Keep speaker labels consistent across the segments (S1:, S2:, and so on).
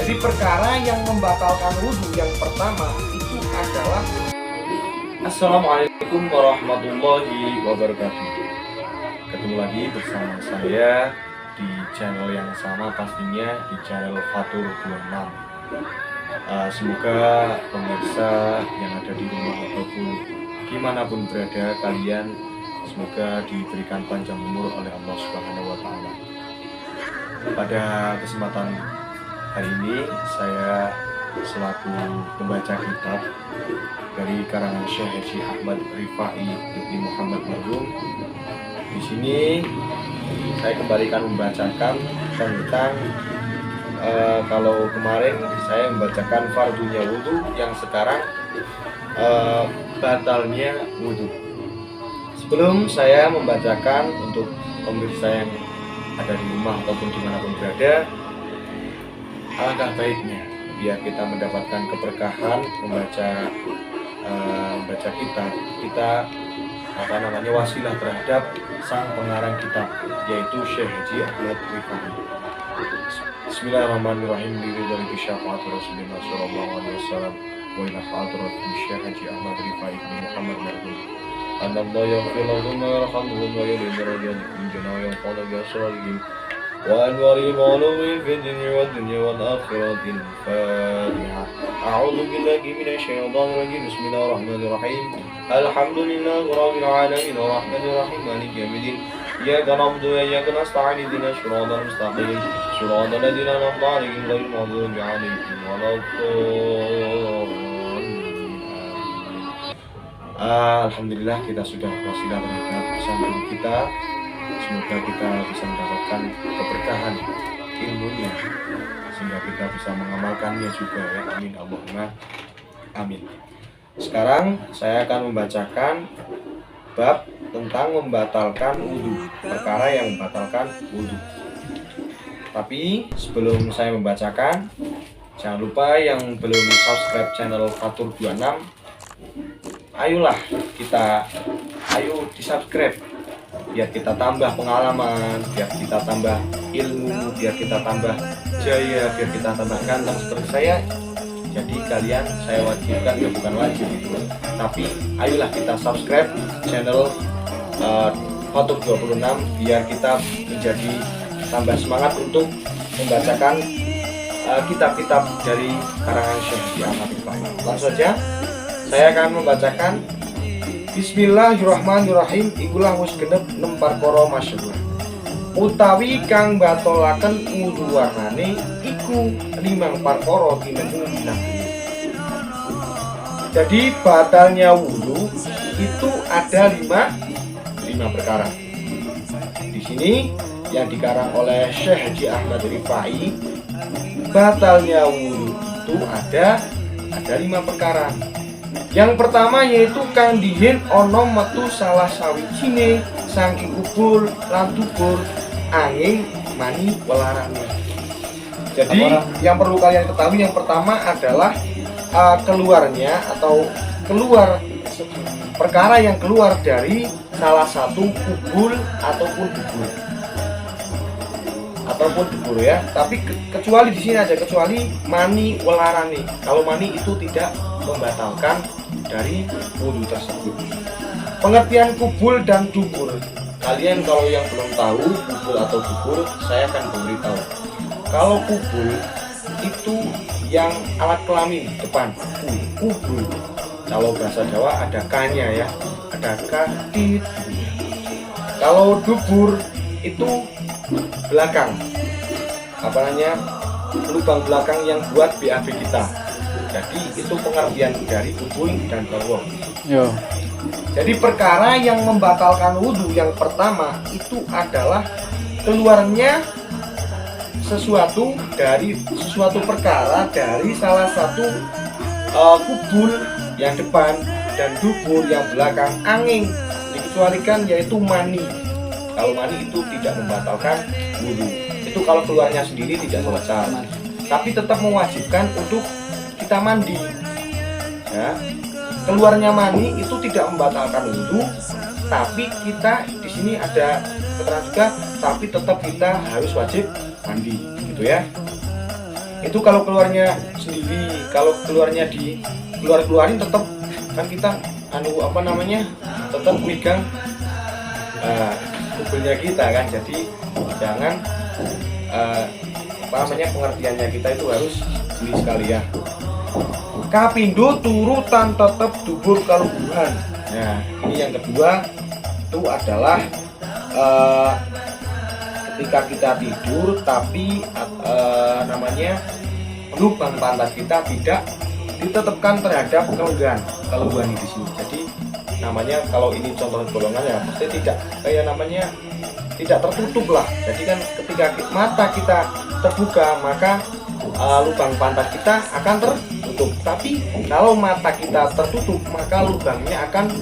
S1: Jadi perkara yang membatalkan wudhu yang pertama itu adalah
S2: Assalamualaikum warahmatullahi wabarakatuh. Ketemu lagi bersama saya di channel yang sama, pastinya di channel Fatur 26. Semoga pemirsa yang ada di rumah ataupun dimanapun berada kalian, semoga diberikan panjang umur oleh Allah Subhanahu wa Ta'ala. Pada kesempatan hari ini saya selaku pembaca kitab dari karangan Syekh Haji Ahmad Rifai Ibni Muhammad Marhum. Di sini saya kembalikan membacakan tentang kalau kemarin saya membacakan fardunya wudhu, yang sekarang batalnya wudhu. Sebelum saya membacakan untuk pemirsa yang ada di rumah ataupun dimanapun berada, alangkah baiknya biar kita mendapatkan keberkahan membaca kitab kita, wasilah terhadap sang pengarang kitab, yaitu Syekh Haji Ahmad Rifai. Bismillahirrahmanirrahim. Biridhani syafaat Rasulullah sallallahu alaihi wasallam wa ila hadrat Syekh Haji Ahmad Rifai bin Muhammad Marhum. Anallahu yaghfir lahum wa yarhamhum wa yudhil darajatihim jannatan khalidah salihim وأنوار العلوم في الدنيا والدنيا والآخرة. الفاتحة. أعوذ بالله من الشيطان الرجيم. بسم الله الرحمن الرحيم. الحمد لله رب العالمين الرحمن الرحيم مالك يوم الدين. إياك نعبد وإياك نستعين اهدنا الصراط المستقيم صراط الذين أنعمت عليهم غير المغضوب عليهم ولا الضالين. Alhamdulillah kita sudah wasilah terhadap santun kita. Semoga kita bisa mendapatkan keberkahan ilmunya sehingga kita bisa mengamalkannya juga, ya. Amin Allahumma amin. Sekarang saya akan membacakan bab tentang membatalkan wudhu, perkara yang membatalkan wudhu. Tapi sebelum saya membacakan, jangan lupa yang belum subscribe channel Fatur 26, ayo di subscribe biar kita tambah pengalaman, biar kita tambah ilmu, biar kita tambah jaya, biar kita tambah ganteng seperti saya. Jadi kalian saya wajibkan, ya bukan wajib gitu, tapi ayolah kita subscribe channel Fatur 26 biar kita menjadi tambah semangat untuk membacakan kitab-kitab dari karangan Syekh Ahmad Rifai. Langsung saja saya akan membacakan. Bismillahirrahmanirrahim. Ikulah wis genep 6 perkara masyhur utawi kang batolaken wudhu warnane iku 5 perkara tinemu nabi. Jadi batalnya wudhu itu ada 5 perkara. Di sini yang dikarang oleh Syekh Haji Ahmad Rifai, batalnya wudhu itu ada 5 perkara. Yang pertama yaitu kang dihin ono metu salah sawijine saking kubul lan dubur angin mani welarane. Jadi yang perlu kalian ketahui, yang pertama adalah keluarnya atau keluar perkara yang keluar dari salah satu kubul ataupun dubur ya. Tapi kecuali di sini ada kecuali mani welarane. Kalau mani itu tidak membatalkan dari wudhu tersebut. Pengertian kubul dan dubur, kalian kalau yang belum tahu kubul atau dubur, saya akan memberitahu. Kalau kubul itu yang alat kelamin depan, kubul. Kalau bahasa Jawa ada k-nya ya, ada k, tit. Kalau dubur itu belakang, lubang belakang yang buat BAB kita. Jadi itu pengertian dari kubul dan bawah. Jadi perkara yang membatalkan wudhu yang pertama itu adalah keluarnya sesuatu perkara dari salah satu kubul yang depan dan dubur yang belakang angin, dikecualikan yaitu mani. Kalau mani itu tidak membatalkan wudhu. Itu kalau keluarnya sendiri tidak batal, tapi tetap mewajibkan untuk kita mandi ya. Keluarnya mani itu tidak membatalkan wudhu, tapi kita di sini ada keterangan juga, tapi tetap kita harus wajib mandi gitu ya. itu kalau keluarnya sendiri, kalau keluarnya di keluarin tetap kan kita tetap megang kubelnya kita kan. Jadi jangan pengertiannya kita itu harus jeli sekali ya. Kapindo turutan tetap dubur kalubuhan. Nah, ini yang kedua itu adalah ketika kita tidur tapi lubang pantat kita tidak ditetapkan terhadap kelenggan di sini. Jadi namanya kalau ini contoh golongan ya pasti tidak tidak tertutup lah. Jadi kan ketika mata kita terbuka maka lubang pantat kita akan tertutup. Tapi kalau mata kita tertutup maka lubangnya akan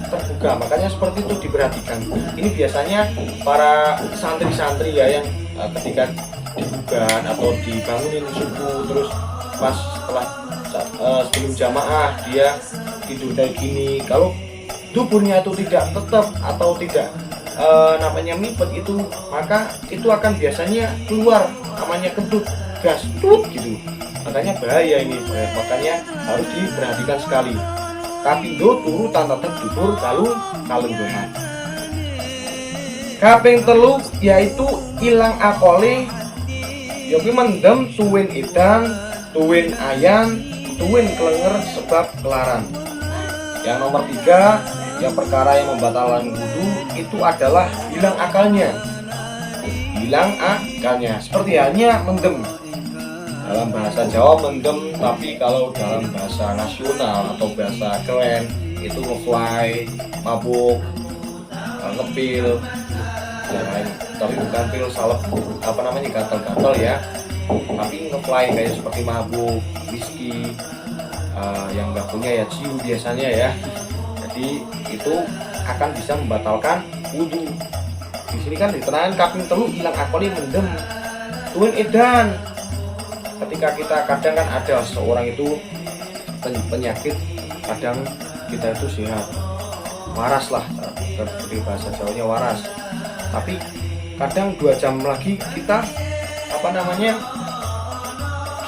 S2: terbuka. Makanya seperti itu diperhatikan. Ini biasanya para santri-santri ya yang ketika dibuka atau dibangunin subuh terus pas setelah sebelum jamaah dia tidur kayak gini. Kalau duburnya itu tidak tetap atau tidak mipet itu, maka itu akan biasanya keluar namanya kentut gas tut gitu. Makanya bahaya ini, makanya harus diperhatikan sekali. Kapindo turu tetep dubur kalunggongan. Kaping telu yaitu ilang akole yoki mendem tuwin edan, tuwin ayan, tuwin kelenger sebab kelaran. Yang nomor 3 yang perkara yang membatalkan wudu itu adalah hilang akalnya. Hilang akalnya seperti halnya mendem. Dalam bahasa Jawa mendem, tapi kalau dalam bahasa nasional atau bahasa keren itu ngefly, mabuk, ngepil, tapi bukan pil salep gatal-gatal ya, tapi ngefly kayak seperti mabuk, whisky, yang nggak punya ya ciu biasanya ya. Jadi itu akan bisa membatalkan wudu. Di sini kan diterangkan kaping telu hilang akoli mendem, tuwin edan. Ketika kita kadang kan ada seorang itu penyakit, kadang kita itu sehat, waras lah, seperti bahasa Jawanya waras. Tapi kadang 2 jam lagi kita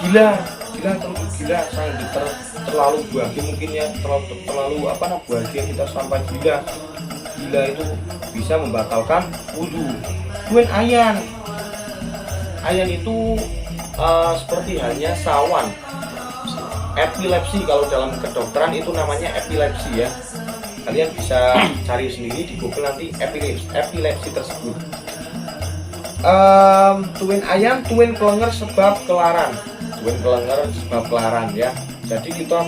S2: gila sangat terlalu bahagia mungkin ya, terlalu bahagia kita sampai gila itu bisa membatalkan wudu. Tuwin ayan itu seperti halnya sawan, epilepsi. Kalau dalam kedokteran itu namanya epilepsi ya. Kalian bisa cari sendiri di Google nanti epilepsi tersebut. Tuwin ayan, tuwin kelenger sebab kelaran. Tuwin kelenger sebab kelaran ya. Jadi kita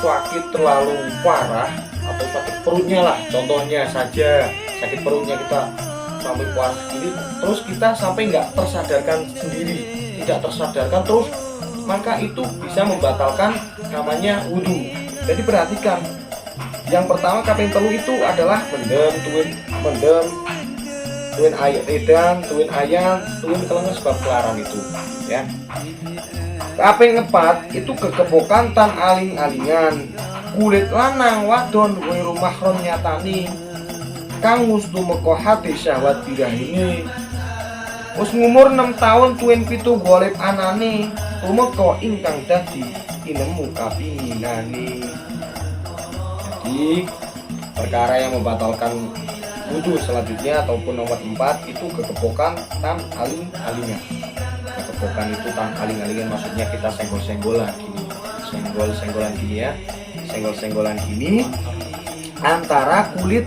S2: sakit terlalu parah atau sakit perutnya lah, contohnya saja sakit perutnya kita sampai parah sendiri, terus kita sampai nggak tersadarkan sendiri, tidak tersadarkan terus, maka itu bisa membatalkan namanya wudu. Jadi perhatikan, yang pertama kaping telu itu adalah mendem, tuwin edan, tuwin ayan, tuwin kelenger sebab kelaran itu ya. Kaping 4 itu kekepokan tan aling-alingan, kulit lanang wadon wiru mahron nyatani kang mustu meko hati syahwat birahine. Wis ngumur 6 tahun tuwin 7 golek anane, tumeka ingkang dadi inemu kapinginane. Jadi perkara yang membatalkan wudu selanjutnya ataupun nomor 4 itu kekepokan tan aling-alingan. Kekepokan itu tan aling-alingan maksudnya kita senggol-senggolan gini, senggol-senggolan gini ya, senggol-senggolan gini antara kulit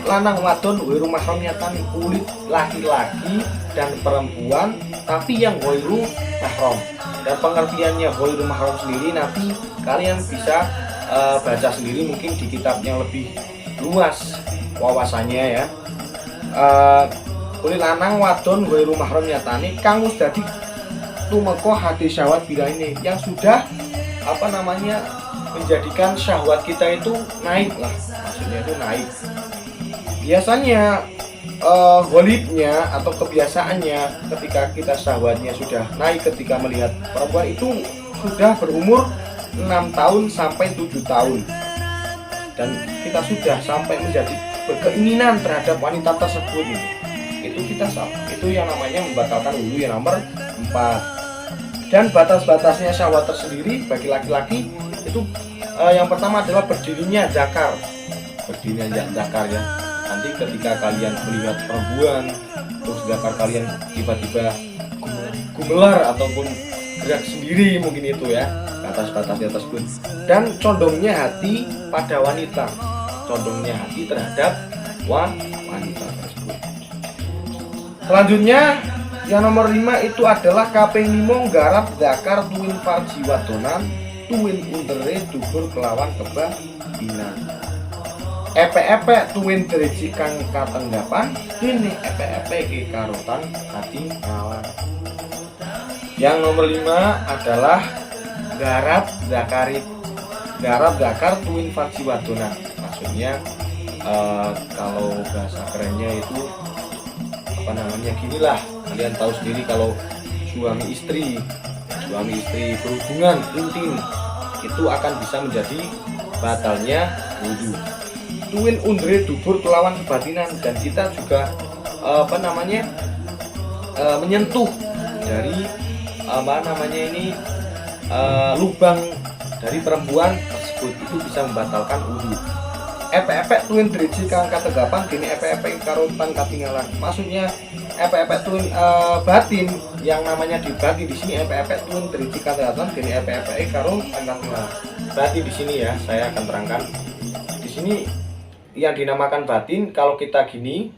S2: lanang wadon wiru mahram nyatani, kulit laki-laki dan perempuan tapi yang wiru mahram. Dan pengertiannya wiru mahram sendiri nanti kalian bisa baca sendiri mungkin di kitab yang lebih luas wawasannya ya. Kulit lanang wadon wiru mahram nyatani kang wis dadi tumeka hati syahwat bila ini, yang sudah menjadikan syahwat kita itu naik lah, maksudnya itu naik. Biasanya golibnya atau kebiasaannya ketika kita syahwatnya sudah naik ketika melihat perempuan itu sudah berumur 6 tahun sampai 7 tahun, dan kita sudah sampai menjadi berkeinginan terhadap wanita tersebut, itu yang namanya membatalkan wudu yang nomor 4.
S1: Dan batas-batasnya syahwat tersendiri bagi laki-laki itu yang pertama adalah berdirinya zakar. Berdirinya zakar ya. Nanti ketika kalian melihat perempuan, terus zakar kalian tiba-tiba gumelar ataupun gerak sendiri, mungkin itu ya batas-batasnya tersebut. Dan condongnya hati pada wanita, condongnya hati terhadap wanita tersebut. Selanjutnya yang nomor 5 itu adalah kaping 5 garap zakar tuwin farji wadonan tuwin undere dubur kelawan kebatinan. Epe-epe tuwin driji kang katenggapan dene epe-epe ke karotan hati ngawan. Yang nomor 5 adalah garap zakar tuwin farji wadonan. Maksudnya kalau bahasa kerennya itu ginilah, kalian tahu sendiri kalau suami istri berhubungan intim itu akan bisa menjadi batalnya wudu. Tuwin undre dubur kelawan kebatinan, dan kita juga menyentuh dari lubang dari perempuan tersebut itu bisa membatalkan wudu. Epe-epe tuwin driji kang kategapan dene epe-epe karotan katinggalan. Maksudnya epe-epe tuwin batin yang namanya dibagi di sini epe-epe tuwin driji kategapan dene epe-epe karotan katinggalan. Berarti di sini ya saya akan terangkan. Di sini yang dinamakan batin kalau kita gini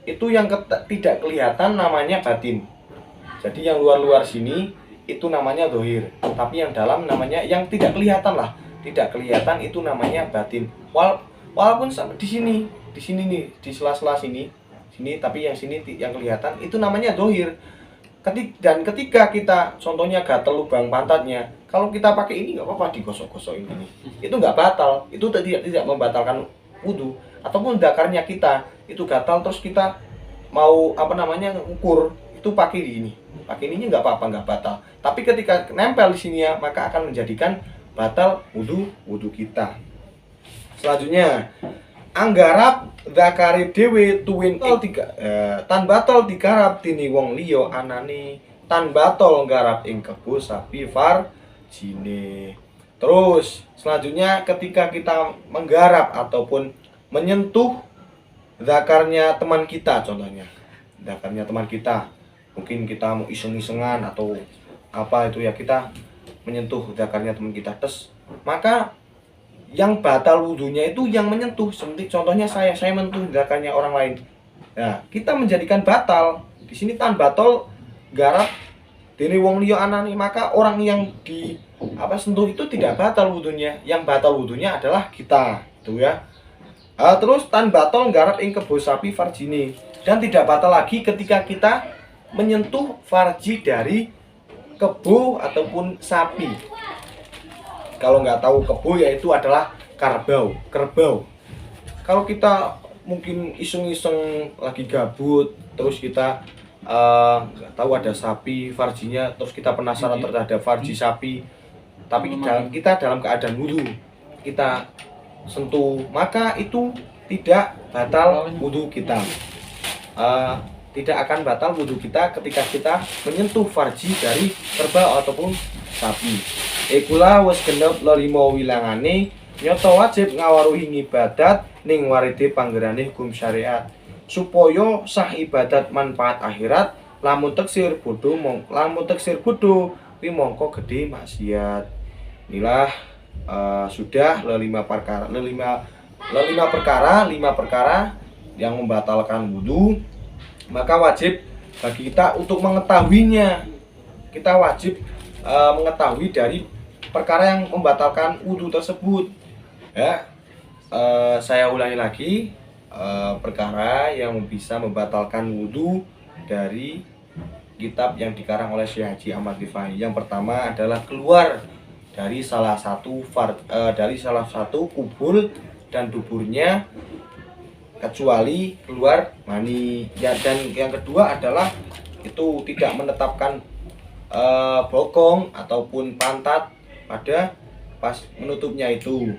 S1: itu yang tidak kelihatan namanya batin. Jadi yang luar-luar sini itu namanya dohir, tapi yang dalam namanya yang tidak kelihatan lah. Tidak kelihatan itu namanya batin. Walaupun di sini nih, di sela-sela sini, tapi yang sini yang kelihatan itu namanya dohir. Dan ketika kita contohnya gatel lubang pantatnya, kalau kita pakai ini nggak apa-apa, digosok-gosok ini, itu nggak batal, itu tidak membatalkan wudu. Ataupun dakarnya kita itu gatal terus kita mau ukur, itu pakai ini nggak apa-apa, nggak batal. Tapi ketika nempel di sini ya, maka akan menjadikan batal wudu kita. Selanjutnya anggarap zakari dewe tuwin tan batal digarap tini wong liya anane tan batal nggarap ing kebo sapi farjine. Terus selanjutnya ketika kita menggarap ataupun menyentuh zakarnya teman kita, contohnya zakarnya teman kita, mungkin kita mau iseng-isengan atau apa itu ya, kita menyentuh zakarnya teman kita, maka yang batal wudunya itu yang menyentuh. Seperti contohnya saya menyentuh zakarnya orang lain. Nah, kita menjadikan batal. Di sini tan batal garap dene wong liya anane, maka orang yang sentuh itu tidak batal wudunya. Yang batal wudunya adalah kita, itu ya. Terus tan batal garap ing kebo sapi farjine, dan tidak batal lagi ketika kita menyentuh farji dari kebo ataupun sapi. Kalau nggak tahu kebo, yaitu adalah kerbau. Kalau kita mungkin iseng-iseng lagi gabut, terus kita nggak tahu ada sapi farjinya, terus kita penasaran terhadap farji sapi, tapi kita dalam keadaan wudu, kita sentuh, maka itu tidak batal wudu kita. Tidak akan batal wudu kita ketika kita menyentuh farji dari kerbau ataupun sapi. Ikula wis genep 5 wilangane nyata wajib ngawaruhi ibadat ning waride panggerane hukum syariat supaya sah ibadat manfaat akhirat. Lamun teksir bodho kuwi mongko gedhe maksiat. Inilah sudah 5 perkara yang membatalkan wudu. Maka wajib bagi kita untuk mengetahuinya. Kita wajib mengetahui dari perkara yang membatalkan wudu tersebut. Ya, saya ulangi lagi, perkara yang bisa membatalkan wudu dari kitab yang dikarang oleh Syekh Haji Ahmad Rifai. Yang pertama adalah keluar dari salah satu kubul dan duburnya kecuali keluar mani. Ya, dan yang kedua adalah itu tidak menetapkan bokong ataupun pantat pada pas menutupnya itu.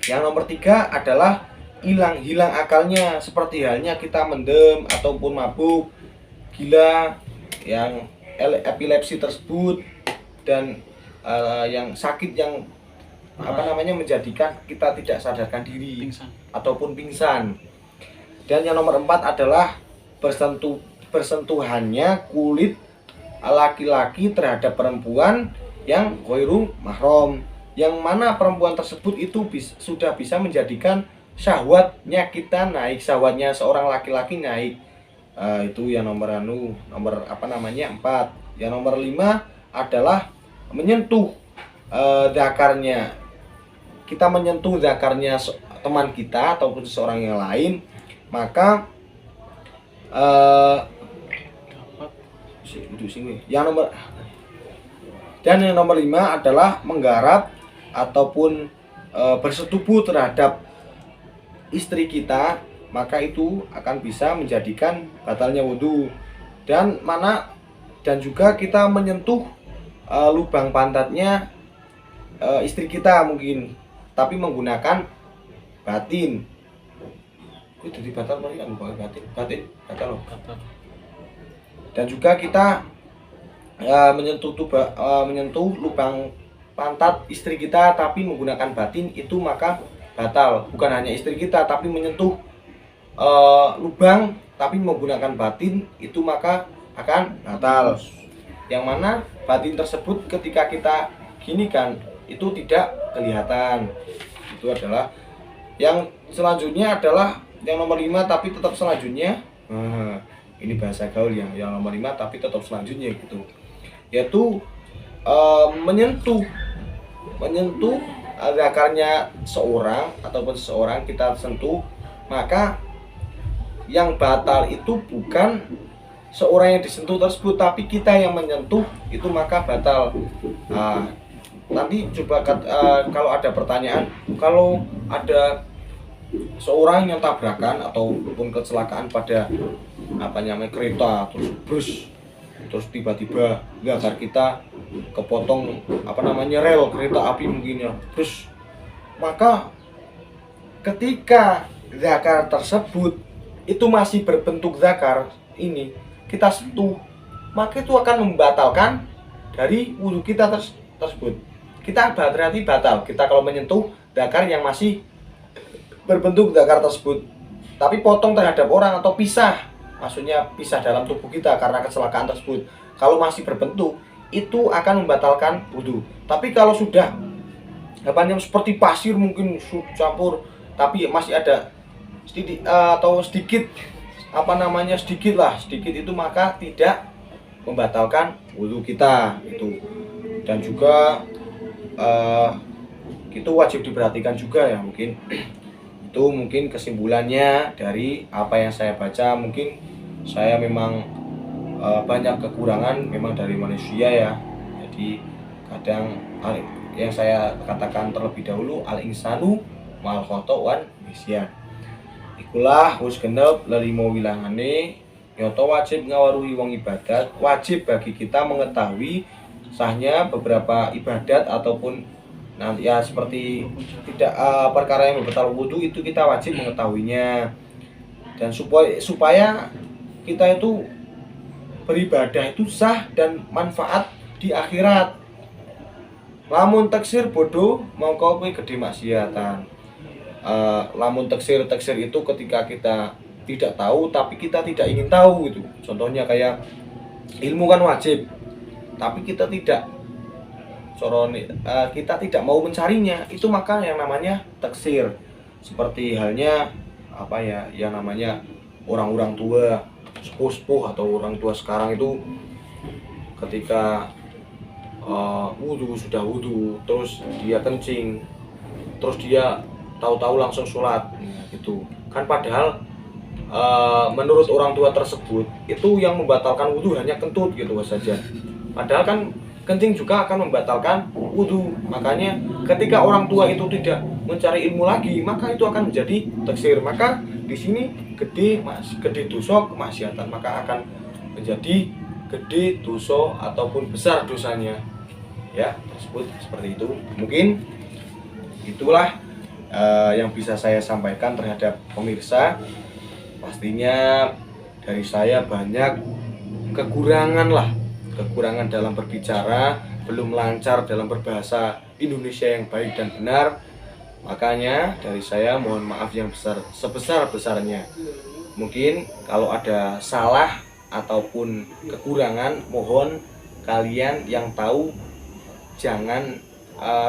S1: Yang nomor 3 adalah hilang akalnya, seperti halnya kita mendem ataupun mabuk, gila, yang epilepsi tersebut dan yang sakit yang menjadikan kita tidak sadarkan diri ataupun pingsan. Dan yang nomor 4 adalah bersentuhannya kulit laki-laki terhadap perempuan yang ghairu mahram, yang mana perempuan tersebut itu sudah bisa menjadikan syahwatnya kita naik, syahwatnya seorang laki-laki naik. Itu yang nomor 4. Yang nomor 5 adalah menyentuh zakarnya. Kita menyentuh zakarnya teman kita ataupun seseorang yang lain, maka yang nomor 5 adalah menggarap ataupun bersetubuh terhadap istri kita, maka itu akan bisa menjadikan batalnya wudhu. Dan juga kita menyentuh lubang pantatnya istri kita mungkin, tapi menggunakan batin. Itu jadi batal kan, batin batal loh. Dan juga kita menyentuh lubang pantat istri kita tapi menggunakan batin, itu maka batal. Bukan hanya istri kita, tapi menyentuh lubang tapi menggunakan batin, itu maka akan batal. Yang mana batin tersebut ketika kita ginikan itu tidak kelihatan. Itu adalah yang selanjutnya adalah yang nomor 5 tapi tetap selanjutnya. Ini bahasa gaul yang nomor 5 tapi tetap selanjutnya gitu. Yaitu menyentuh zakarnya seorang ataupun seseorang kita sentuh, maka yang batal itu bukan seorang yang disentuh tersebut, tapi kita yang menyentuh, itu maka batal. Nanti coba kalau ada pertanyaan, kalau ada seorang yang tabrakan ataupun kecelakaan pada kereta, terus tiba-tiba zakar kita kepotong rel kereta api mungkin ya, terus maka ketika zakar tersebut itu masih berbentuk zakar ini kita sentuh, maka itu akan membatalkan dari wudhu kita tersebut. Kita berarti batal kita kalau menyentuh zakar yang masih berbentuk zakar tersebut, tapi potong terhadap orang atau pisah, maksudnya pisah dalam tubuh kita karena kecelakaan tersebut, kalau masih berbentuk itu akan membatalkan wudhu. Tapi kalau sudah seperti pasir mungkin campur tapi masih ada sedikit sedikit itu, maka tidak membatalkan wudhu kita itu. Dan juga itu wajib diperhatikan juga ya, mungkin itu mungkin kesimpulannya dari apa yang saya baca. Mungkin saya memang banyak kekurangan memang dari manusia ya, jadi kadang yang saya katakan terlebih dahulu, al-insanu mal khoto'wan nisyan. Ikulah wis genep lelimo wilangane, nyoto wajib ngawaruhi wong ibadat. Wajib bagi kita mengetahui sahnya beberapa ibadat ataupun nanti ya seperti tidak perkara yang membatal wudhu, itu kita wajib mengetahuinya. Dan supaya kita itu beribadah itu sah dan manfaat di akhirat. Lamun taksir bodoh mongko kuwi gede maksiatan. Lamun taksir itu ketika kita tidak tahu tapi kita tidak ingin tahu itu. Contohnya kayak ilmu kan wajib, tapi kita tidak mau mencarinya, itu maka yang namanya taksir. Seperti halnya yang namanya orang-orang tua, sepuh atau orang tua sekarang itu ketika sudah wudhu terus dia kencing, terus dia tahu-tahu langsung sholat gitu kan, padahal menurut orang tua tersebut itu yang membatalkan wudhu hanya kentut gitu saja, padahal kan kencing juga akan membatalkan wudhu. Makanya ketika orang tua itu tidak mencari ilmu lagi, maka itu akan menjadi taksir. Maka di sini gede dosa kemaksiatan, maka akan menjadi gede dosa ataupun besar dosanya ya tersebut. Seperti itu, mungkin itulah yang bisa saya sampaikan terhadap pemirsa. Pastinya dari saya banyak kekurangan lah kekurangan dalam berbicara, belum lancar dalam berbahasa Indonesia yang baik dan benar, makanya dari saya mohon maaf yang sebesar-besarnya. Mungkin kalau ada salah ataupun kekurangan, mohon kalian yang tahu jangan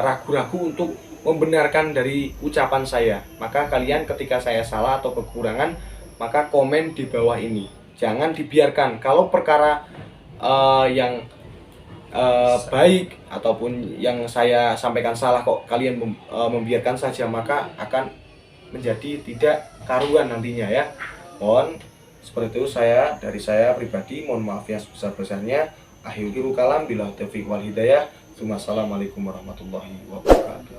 S1: ragu-ragu untuk membenarkan dari ucapan saya. Maka kalian ketika saya salah atau kekurangan, maka komen di bawah ini. Jangan dibiarkan kalau perkara yang baik ataupun yang saya sampaikan salah kok kalian membiarkan saja, maka akan menjadi tidak karuan nantinya ya. Mohon seperti itu dari saya pribadi, mohon maaf yang sebesar-besarnya. Akhirul kalam, bila taufiq wal hidayah. Wassalamualaikum warahmatullahi wabarakatuh.